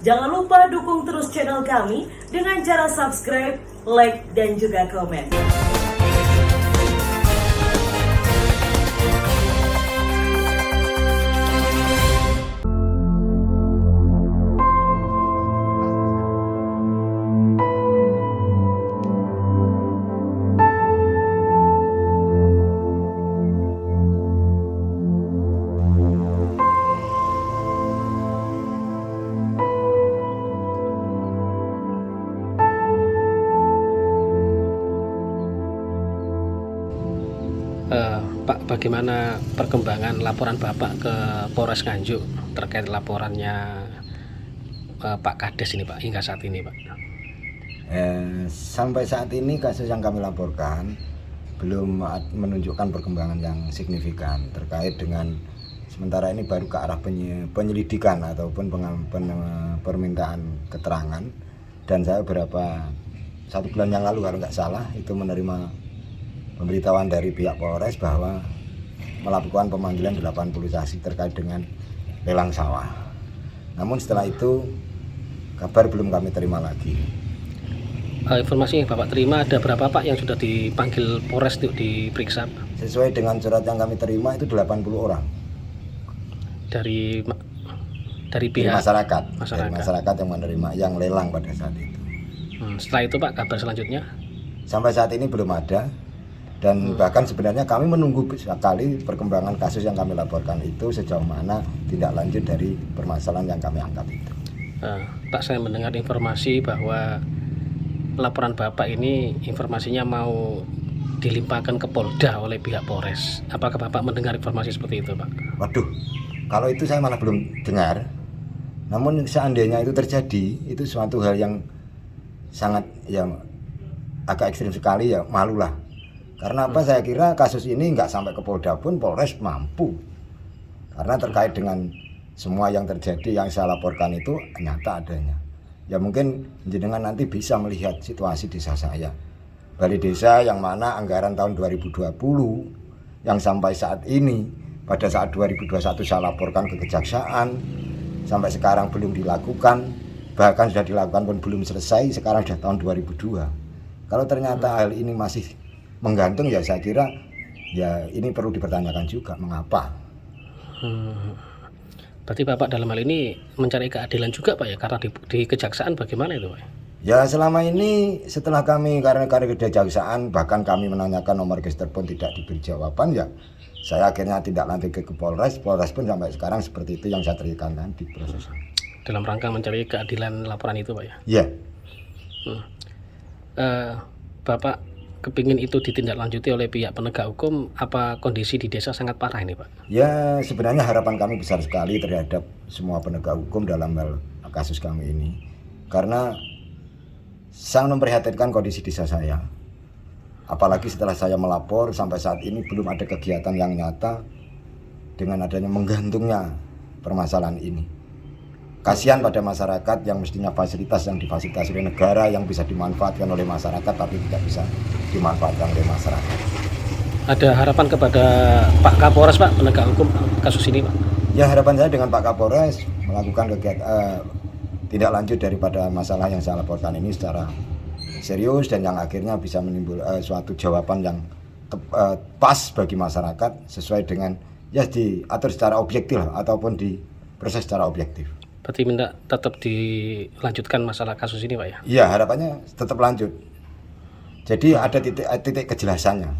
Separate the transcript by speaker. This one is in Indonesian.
Speaker 1: Jangan lupa dukung terus channel kami dengan cara subscribe, like, dan juga komen.
Speaker 2: Pak, bagaimana perkembangan laporan Bapak ke Polres Nganjuk terkait laporannya Pak Kades ini, Pak, hingga saat ini, Pak?
Speaker 3: Sampai saat ini kasus yang kami laporkan belum menunjukkan perkembangan yang signifikan terkait dengan sementara ini baru ke arah penyelidikan ataupun permintaan keterangan, dan saya satu bulan yang lalu kalau nggak salah itu menerima pemberitahuan dari pihak Polres bahwa melakukan pemanggilan 80 saksi terkait dengan lelang sawah. Namun setelah itu kabar belum kami terima lagi.
Speaker 2: Informasi yang Bapak terima, ada berapa Pak yang sudah dipanggil Polres untuk diperiksa?
Speaker 3: Sesuai dengan surat yang kami terima itu 80 orang.
Speaker 2: Dari pihak
Speaker 3: masyarakat. Dari masyarakat yang menerima yang lelang pada saat itu.
Speaker 2: Setelah itu Pak, kabar selanjutnya?
Speaker 3: Sampai saat ini belum ada. Dan bahkan sebenarnya kami menunggu sekali perkembangan kasus yang kami laporkan itu sejauh mana tindak lanjut dari permasalahan yang kami angkat itu.
Speaker 2: Pak, saya mendengar informasi bahwa laporan Bapak ini informasinya mau dilimpahkan ke Polda oleh pihak Polres. Apakah Bapak mendengar informasi seperti itu, Pak?
Speaker 3: Waduh, kalau itu saya malah belum dengar. Namun seandainya itu terjadi, itu suatu hal yang sangat agak ekstrim sekali, ya malulah. Karena apa? Saya kira kasus ini nggak sampai ke Polda pun Polres mampu. Karena terkait dengan semua yang terjadi yang saya laporkan itu nyata adanya. Ya mungkin jenengan nanti bisa melihat situasi desa saya. Balai desa yang mana anggaran tahun 2020 yang sampai saat ini, pada saat 2021 saya laporkan ke kejaksaan, sampai sekarang belum dilakukan. Bahkan sudah dilakukan pun belum selesai, sekarang sudah tahun 2002. Kalau ternyata hal ini masih menggantung, ya saya kira ya ini perlu dipertanyakan juga mengapa.
Speaker 2: Berarti Bapak dalam hal ini mencari keadilan juga, Pak, ya, karena di kejaksaan bagaimana itu, Pak?
Speaker 3: Ya selama ini setelah kami karena kejaksaan bahkan kami menanyakan nomor register pun tidak diberi jawaban, ya saya akhirnya tidak lanjut ke Polres pun sampai sekarang seperti itu yang saya ceritakan di proses.
Speaker 2: Dalam rangka mencari keadilan laporan itu, Pak, ya?
Speaker 3: Iya.
Speaker 2: Bapak kepingin itu ditindaklanjuti oleh pihak penegak hukum, apa kondisi di desa sangat parah ini, Pak?
Speaker 3: Ya sebenarnya harapan kami besar sekali terhadap semua penegak hukum dalam hal kasus kami ini, karena sangat memprihatinkan kondisi desa saya. Apalagi setelah saya melapor sampai saat ini belum ada kegiatan yang nyata dengan adanya menggantungnya permasalahan ini. Kasihan pada masyarakat yang mestinya fasilitas yang difasilitasi oleh negara yang bisa dimanfaatkan oleh masyarakat tapi tidak bisa dimanfaatkan oleh masyarakat.
Speaker 2: Ada harapan kepada Pak Kapolres, Pak, penegak hukum kasus ini, Pak? Ya,
Speaker 3: harapan saya dengan Pak Kapolres melakukan kegiatan tidak lanjut daripada masalah yang saya laporkan ini secara serius dan yang akhirnya bisa menimbulkan suatu jawaban yang pas bagi masyarakat sesuai dengan ya diatur secara objektif ataupun diproses secara objektif.
Speaker 2: Berarti minta tetap dilanjutkan masalah kasus ini, Pak, ya?
Speaker 3: Iya, harapannya tetap lanjut. Jadi ada titik kejelasannya.